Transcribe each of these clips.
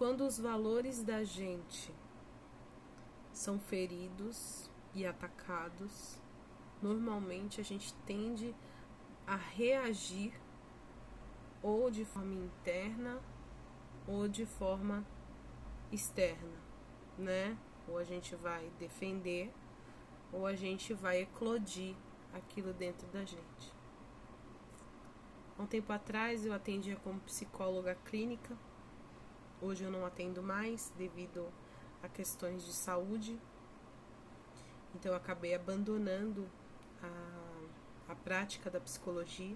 quando os valores da gente são feridos e atacados, normalmente a gente tende a reagir ou de forma interna ou de forma externa, né? Ou a gente vai defender ou a gente vai eclodir aquilo dentro da gente. Há um tempo atrás eu atendia como psicóloga clínica. Hoje eu não atendo mais devido a questões de saúde. Então eu acabei abandonando a prática da psicologia.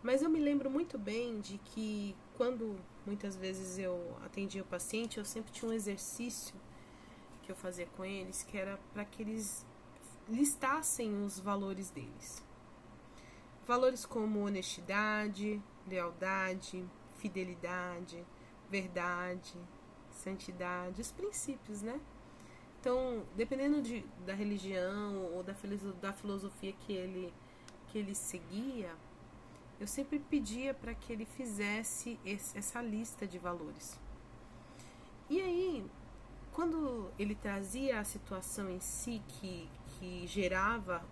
Mas eu me lembro muito bem de que quando muitas vezes eu atendia o paciente, eu sempre tinha um exercício que eu fazia com eles, que era para que eles listassem os valores deles. Valores como honestidade, lealdade, fidelidade, verdade, santidade, os princípios, né? Então, dependendo da religião ou da filosofia que ele seguia, eu sempre pedia para que ele fizesse essa lista de valores. E aí, quando ele trazia a situação em si que gerava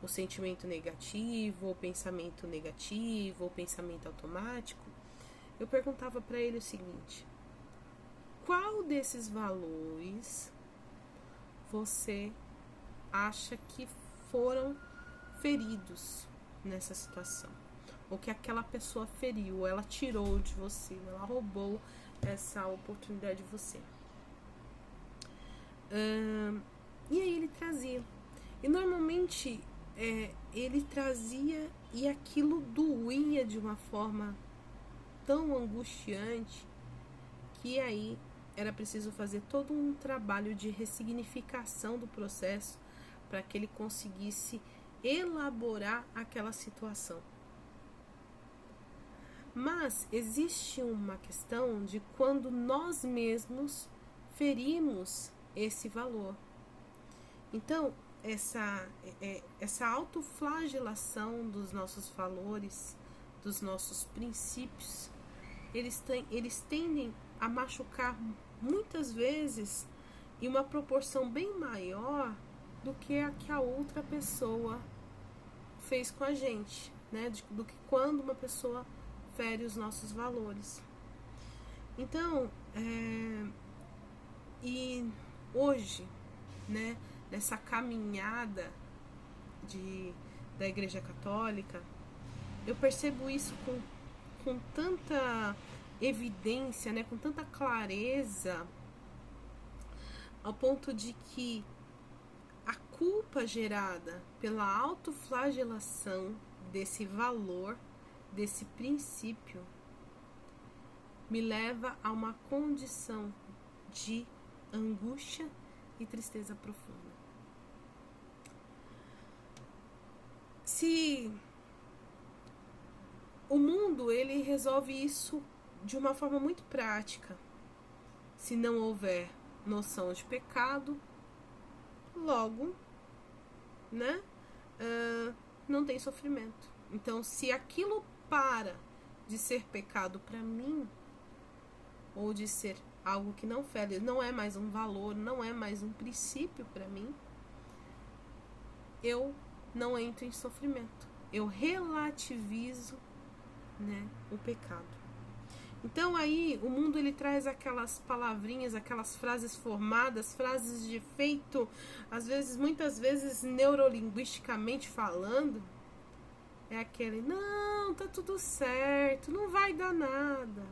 o sentimento negativo, o pensamento negativo, o pensamento automático, eu perguntava para ele o seguinte: qual desses valores você acha que foram feridos nessa situação? Ou que aquela pessoa feriu, ela tirou de você, ela roubou essa oportunidade de você. E aí ele trazia. E normalmente ele trazia e aquilo doía de uma forma tão angustiante que aí era preciso fazer todo um trabalho de ressignificação do processo para que ele conseguisse elaborar aquela situação. Mas existe uma questão de quando nós mesmos ferimos esse valor. Então, essa autoflagelação dos nossos valores, dos nossos princípios, eles tendem a machucar muitas vezes em uma proporção bem maior do que a que a outra pessoa fez com a gente, né? Do que quando uma pessoa fere os nossos valores. Então, e hoje, né, nessa caminhada da Igreja Católica, eu percebo isso com tanta evidência, né, com tanta clareza, ao ponto de que a culpa gerada pela autoflagelação desse valor, desse princípio, me leva a uma condição de angústia e tristeza profunda. Se o mundo ele resolve isso de uma forma muito prática, se não houver noção de pecado, logo, né, não tem sofrimento. Então, se aquilo para de ser pecado para mim, ou de ser algo que não fere, não é mais um valor, não é mais um princípio para mim, eu não entro em sofrimento. Eu relativizo, né, o pecado. Então aí o mundo ele traz aquelas palavrinhas, aquelas frases formadas, frases de efeito, às vezes, muitas vezes neurolinguisticamente falando, é aquele: não, tá tudo certo, não vai dar nada.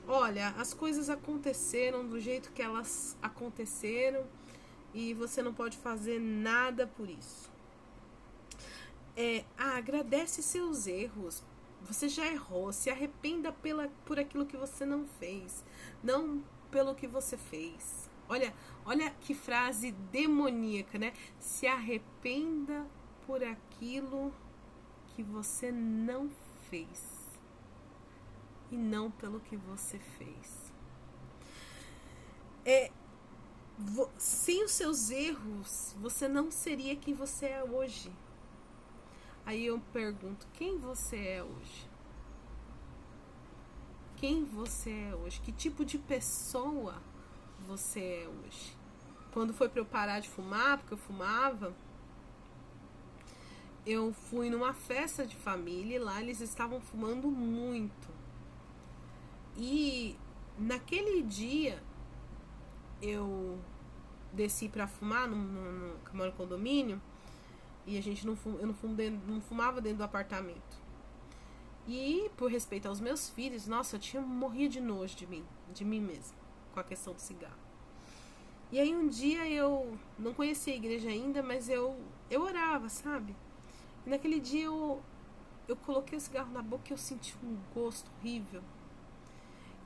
Olha, as coisas aconteceram do jeito que elas aconteceram e você não pode fazer nada por isso. Agradece seus erros. Você já errou, se arrependa por aquilo que você não fez, não pelo que você fez. Olha que frase demoníaca, né? Se arrependa por aquilo que você não fez e não pelo que você fez. Sem os seus erros, você não seria quem você é hoje. Aí eu pergunto: quem você é hoje? quem você é hoje, que tipo de pessoa você é hoje. Quando foi para eu parar de fumar, porque eu fumava, eu fui numa festa de família e lá eles estavam fumando muito. E naquele dia eu desci para fumar no condomínio e eu não fumava dentro do apartamento. E por respeito aos meus filhos, nossa, eu morria de nojo de mim mesma, com a questão do cigarro. E aí um dia eu não conhecia a igreja ainda, mas eu orava, sabe? E naquele dia eu coloquei o cigarro na boca e eu senti um gosto horrível.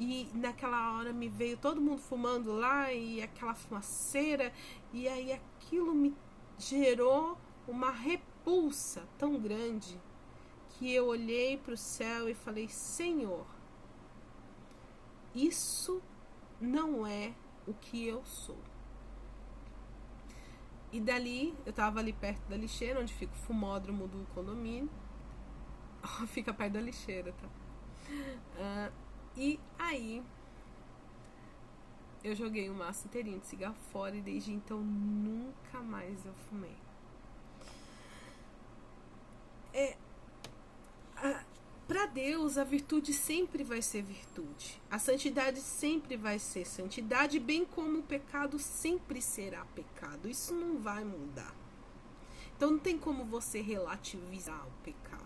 E naquela hora me veio todo mundo fumando lá e aquela fumaceira, e aí aquilo me gerou uma repulsa tão grande que eu olhei para o céu e falei: Senhor, isso não é o que eu sou. E dali, eu tava ali perto da lixeira, onde fica o fumódromo do condomínio. Fica perto da lixeira, tá? E aí, eu joguei um maço inteirinho de cigarro fora e desde então nunca mais eu fumei. Para Deus, a virtude sempre vai ser virtude. A santidade sempre vai ser santidade, bem como o pecado sempre será pecado. Isso não vai mudar. Então não tem como você relativizar o pecado.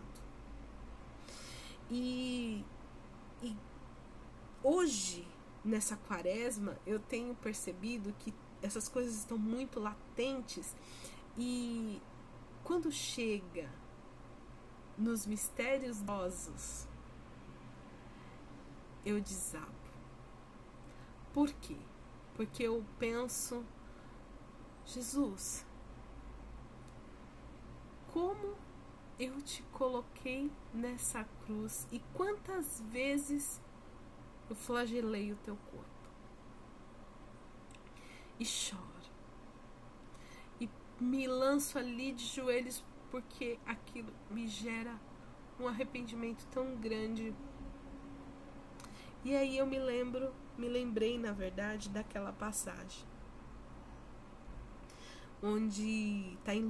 E hoje, nessa quaresma, eu tenho percebido que essas coisas estão muito latentes e quando chega nos mistérios dosos, eu desabo. Por quê? Porque eu penso: Jesus, como eu te coloquei nessa cruz e quantas vezes eu flagelei o teu corpo. E choro. E me lanço ali de joelhos porque aquilo me gera um arrependimento tão grande. E aí eu me lembrei, na verdade, daquela passagem onde está em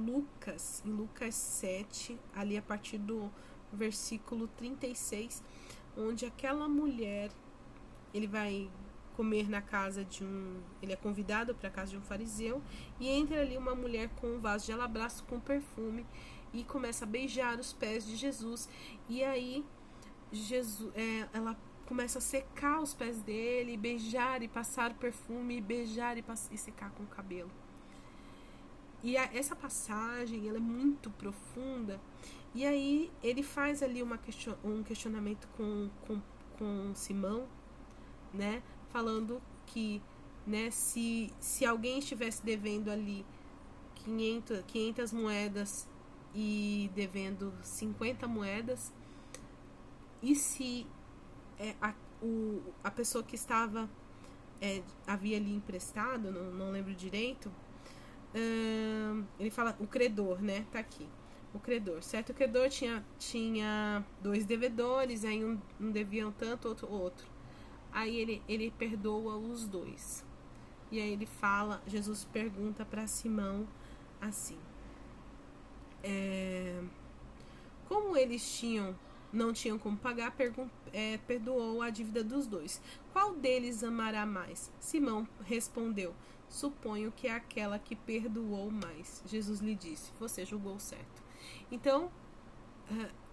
Lucas 7, ali a partir do versículo 36, onde aquela mulher, ele vai comer na casa ele é convidado para a casa de um fariseu, e entra ali uma mulher com um vaso de alabastro com perfume e começa a beijar os pés de Jesus, e aí ela começa a secar os pés dele, beijar e passar o perfume, beijar e secar com o cabelo. E essa passagem, ela é muito profunda, e aí ele faz ali um questionamento com Simão, né, falando que, né, se alguém estivesse devendo ali 500 moedas e devendo 50 moedas, e se a pessoa que estava havia ali emprestado, não lembro direito, ele fala o credor, né, tá aqui, o credor, certo? O credor tinha 2 devedores, aí um devia um tanto, outro. Aí ele perdoa os 2. E aí Jesus pergunta para Simão assim: como eles não tinham como pagar, perdoou a dívida dos 2. Qual deles amará mais? Simão respondeu: suponho que é aquela que perdoou mais. Jesus lhe disse: você julgou certo. Então,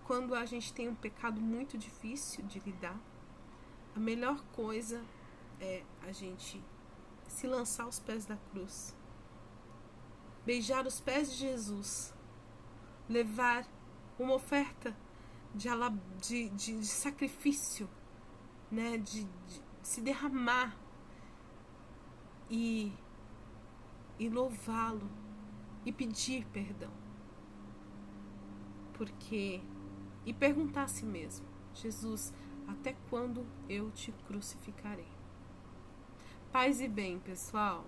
quando a gente tem um pecado muito difícil de lidar, a melhor coisa é a gente se lançar aos pés da cruz, beijar os pés de Jesus, levar uma oferta de sacrifício, né, de se derramar e louvá-lo e pedir perdão. E perguntar a si mesmo: Jesus, até quando eu te crucificarei? Paz e bem, pessoal.